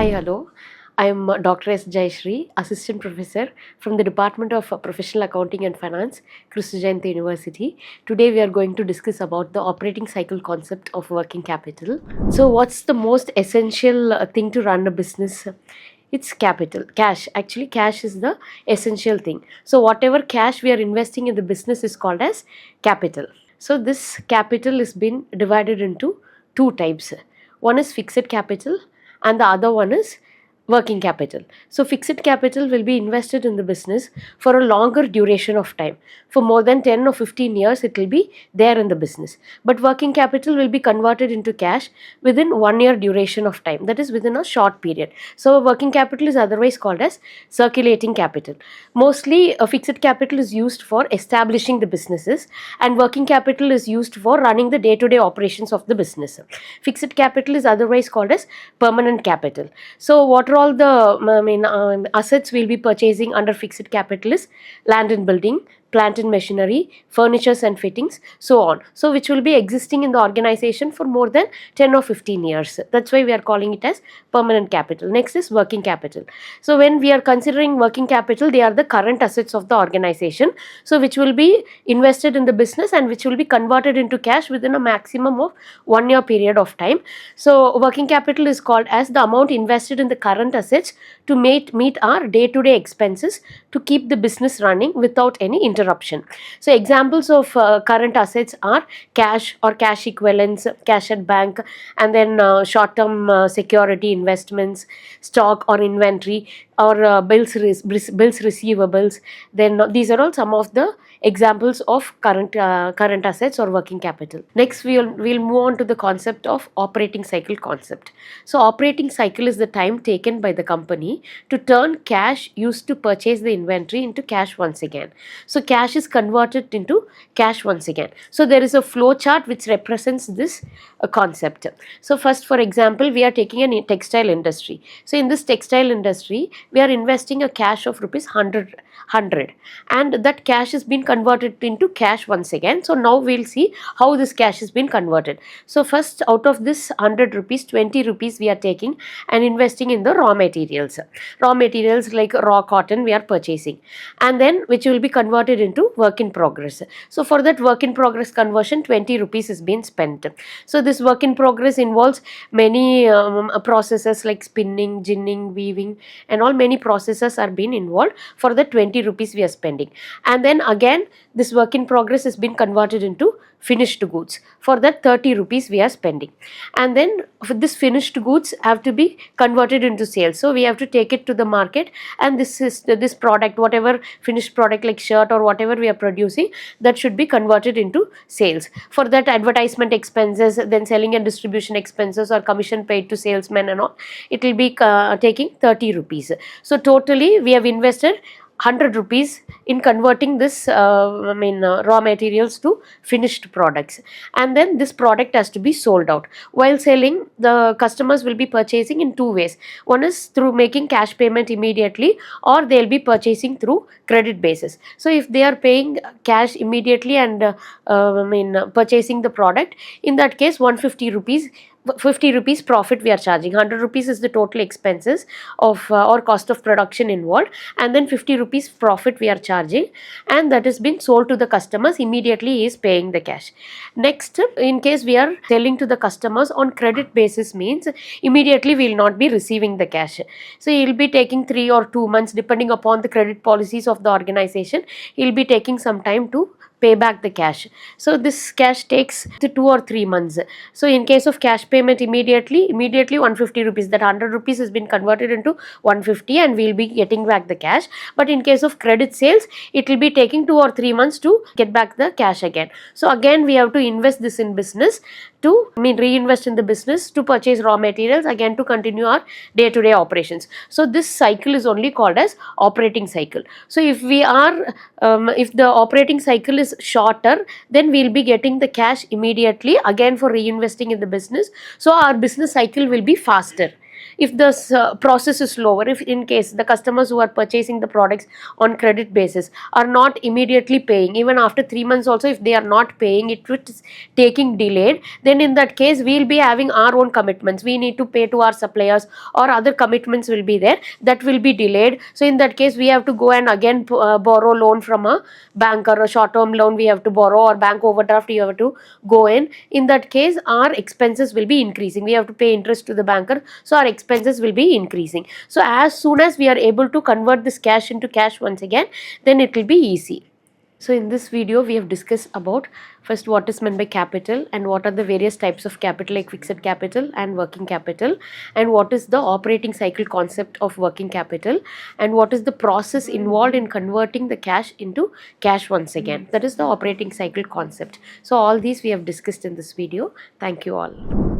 Hi, hello. I am Dr. S. Jayashree, Assistant Professor from the Department of Professional Accounting and Finance, Kristu Jayanti University. Today we are going to discuss about the operating cycle concept of working capital. So, what's the most essential thing to run a business? It's capital, cash. Actually, cash is the essential thing. So, whatever cash we are investing in the business is called as capital. So, this capital is been divided into two types. One is fixed capital and the other one is working capital. So fixed capital will be invested in the business for a longer duration of time. For more than 10 or 15 years it will be there in the business. But working capital will be converted into cash within 1 year duration of time, that is within a short period. So working capital is otherwise called as circulating capital. Mostly a fixed capital is used for establishing the businesses and working capital is used for running the day-to-day operations of the business. Fixed capital is otherwise called as permanent capital. So what are all the assets we'll be purchasing under fixed capital is land and building, plant and machinery, furnitures and fittings, so on. So which will be existing in the organization for more than 10 or 15 years. That's why we are calling it as permanent capital. Next is working capital. So when we are considering working capital, they are the current assets of the organization. So which will be invested in the business and which will be converted into cash within a maximum of 1 year period of time. So working capital is called as the amount invested in the current assets to meet our day-to-day expenses to keep the business running without any interruption. So examples of current assets are cash or cash equivalents, cash at bank, and then short-term security investments, stock or inventory, or bills receivables. Then these are all some of the examples of current assets or working capital. Next we'll move on to the concept of operating cycle concept. So operating cycle is the time taken by the company to turn cash used to purchase the inventory into cash once again. So cash is converted into cash once again. So there is a flow chart which represents this concept. So first, for example, we are taking a textile industry. So in this textile industry we are investing a cash of rupees 100 and that cash has been converted into cash once again. So now we'll see how this cash has been converted. So first, out of this 100 rupees, 20 rupees we are taking and investing in the raw materials like raw cotton we are purchasing, and then which will be converted into work in progress. So for that work in progress conversion, 20 rupees has been spent. So this work in progress involves many processes like spinning, ginning, weaving, and all many processes are being involved. For the 20 rupees we are spending, and then again this work in progress has been converted into finished goods. For that 30 rupees we are spending, and then for this finished goods have to be converted into sales. So we have to take it to the market, and this product, whatever finished product like shirt or whatever we are producing, that should be converted into sales. For that, advertisement expenses, then selling and distribution expenses or commission paid to salesmen and all, it will be taking 30 rupees. So totally we have invested 100 rupees in converting this raw materials to finished products, and then this product has to be sold out. While selling, the customers will be purchasing in two ways. One is through making cash payment immediately, or they'll be purchasing through credit basis. So if they are paying cash immediately and purchasing the product, in that case 150 rupees, 50 rupees profit we are charging. 100 rupees is the total expenses of or cost of production involved, and then 50 rupees profit we are charging, and that has been sold to the customers immediately. He is paying the cash. Next, in case we are selling to the customers on credit basis, means immediately we will not be receiving the cash. So he will be taking 3 or 2 months depending upon the credit policies of the organization. He will be taking some time to pay back the cash. So this cash takes 2 or 3 months. So in case of cash payment immediately 150 rupees, that 100 rupees has been converted into 150 and we will be getting back the cash. But in case of credit sales, it will be taking 2 or 3 months to get back the cash again. So again we have to invest this in business to reinvest in the business to purchase raw materials, again to continue our day-to-day operations. So this cycle is only called as operating cycle. So if we are if the operating cycle is shorter, then we will be getting the cash immediately again for reinvesting in the business. So our business cycle will be faster. if the process is slower, if in case the customers who are purchasing the products on credit basis are not immediately paying, even after 3 months also if they are not paying, it is taking delayed, then in that case we will be having our own commitments, we need to pay to our suppliers or other commitments will be there, that will be delayed. So in that case we have to go and again borrow loan from a bank, or a short term loan we have to borrow, or bank overdraft you have to go in that case our expenses will be increasing, we have to pay interest to the banker, so our expenses will be increasing. So as soon as we are able to convert this cash into cash once again, then it will be easy. So in this video we have discussed about first what is meant by capital and what are the various types of capital like fixed capital and working capital, and what is the operating cycle concept of working capital, and what is the process involved in converting the cash into cash once again, that is the operating cycle concept. So all these we have discussed in this video. Thank you all.